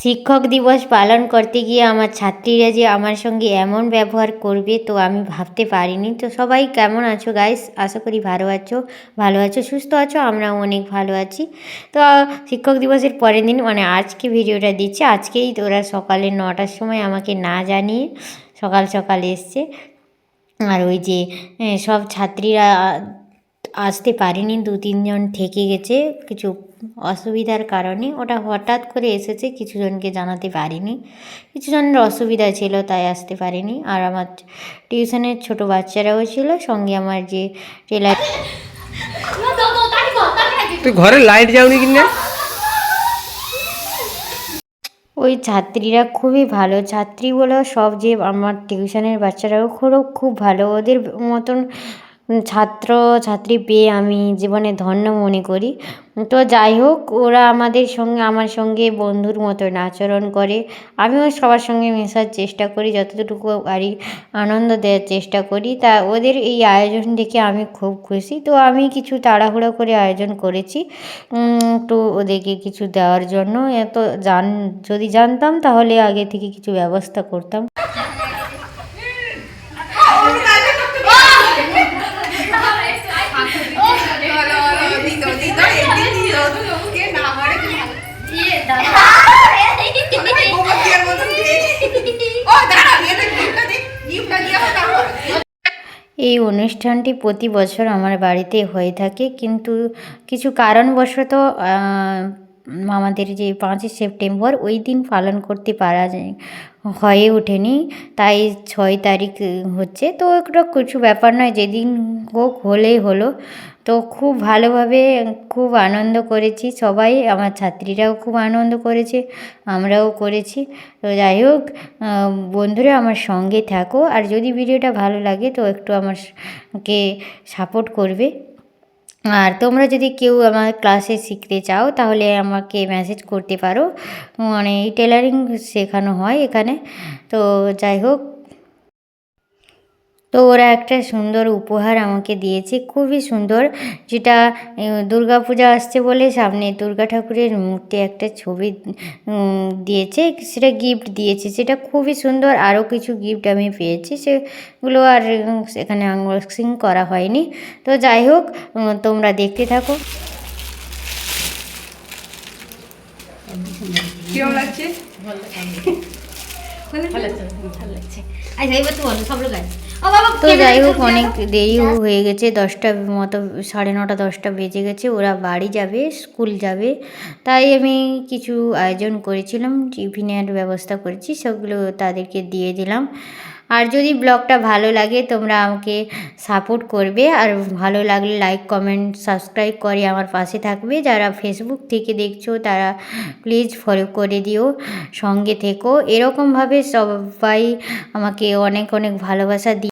শিক্ষক দিবস পালন করতে গিয়ে আমার ছাত্রীরা যে আমার সঙ্গে এমন ব্যবহার করবে তো আমি ভাবতে পারিনি। তো সবাই কেমন আছো গাইস? আশা করি ভালো আছো সুস্থ আছো। আমরাও অনেক ভালো আছি। তো শিক্ষক দিবসের পরের দিন মানে আজকে ভিডিওটা দিচ্ছি। আজকেই ওরা সকালে 9টার সময় আমাকে না জানিয়ে সকাল সকাল এসছে। আর ওই যে সব ছাত্রীরা আসতে পারেনি, 2-3 জন থেকে গেছে কিছু অসুবিধার কারণে। ওটা হঠাৎ করে এসেছে, কিছু জনকে জানাতে পারিনি, কিছু জনের অসুবিধা ছিল তাই আসতে পারিনি। আর আমার টিউশনের ছোট বাচ্চারাও ছিল সঙ্গে। আমার যে টেলার তুই ঘরে লাইট যাওনি কিনে ওই ছাত্রীরা খুবই ভালো ছাত্রী বলে সব, যে আমার টিউশনের বাচ্চারাও খুব ভালো। ওদের মতন ছাত্র ছাত্রী পেয়ে আমি জীবনে ধন্য মনে করি। তো যাই হোক, ওরা আমার সঙ্গে বন্ধুর মতন আচরণ করে। আমিও সবার সঙ্গে মেশার চেষ্টা করি, যতটুকু পারি আনন্দ দেওয়ার চেষ্টা করি। তা ওদের এই আয়োজন দেখে আমি খুব খুশি। তো আমি কিছু তাড়াহুড়ো করে আয়োজন করেছি তো ওদেরকে কিছু দেওয়ার জন্য। এত যদি জানতাম তাহলে আগে থেকে কিছু ব্যবস্থা করতাম। এই অনুষ্ঠানটি প্রতি বছর আমার বাড়িতে হয়ে থাকে, কিন্তু কিছু কারণবশত আমাদের যে 5ই সেপ্টেম্বর ওই দিন পালন করতে পারা যায় হয়ে ওঠেনি। তাই 6 তারিখ হচ্ছে। তো একটা কিছু ব্যাপার নয়, যেদিন হোক হলেই হলো। তো খুব ভালোভাবে খুব আনন্দ করেছি সবাই, আমার ছাত্রীরাও খুব আনন্দ করেছে, আমরাও করেছি। তো যাই হোক, বন্ধুরা আমার সঙ্গে থাকো, আর যদি ভিডিওটা ভালো লাগে তো একটু আমাকে সাপোর্ট করবে। আর তোমরা যদি কেউ আমার ক্লাসে শিখতে চাও তাহলে আমাকে মেসেজ করতে পারো। মানে এই টেলারিং শেখানো হয় এখানে। তো যাই হোক, তো ওরা একটা সুন্দর উপহার আমাকে দিয়েছে, খুবই সুন্দর। যেটা দুর্গাপূজা আসছে বলে সামনে দুর্গা ঠাকুরের মূর্তি একটা ছবি দিয়েছে, সেটা গিফট দিয়েছে, সেটা খুবই সুন্দর। আরও কিছু গিফট আমি পেয়েছি, সেগুলো আর সেখানে আনবক্সিং করা হয়নি। তো যাই হোক, তোমরা দেখতে থাকো। কিরম লাগছে? তো যাই হোক, অনেক দেরিও হয়ে গেছে, 10টা মতো, 9:30 10টা বেজে গেছে। ওরা বাড়ি যাবে, স্কুল যাবে। তাই আমি কিছু আয়োজন করেছিলাম, টিফিনের ব্যবস্থা করেছি, সেগুলো তাদেরকে দিয়ে দিলাম। আর যদি ব্লগটা ভালো লাগে তোমরা আমাকে সাপোর্ট করবে, আর ভালো লাগলে লাইক কমেন্ট সাবস্ক্রাইব করে আমার পাশে থাকবে। যারা ফেসবুক থেকে দেখছো তারা প্লিজ ফলো করে দিও, সঙ্গে থেকো। এরকমভাবে সবাই আমাকে অনেক অনেক ভালোবাসা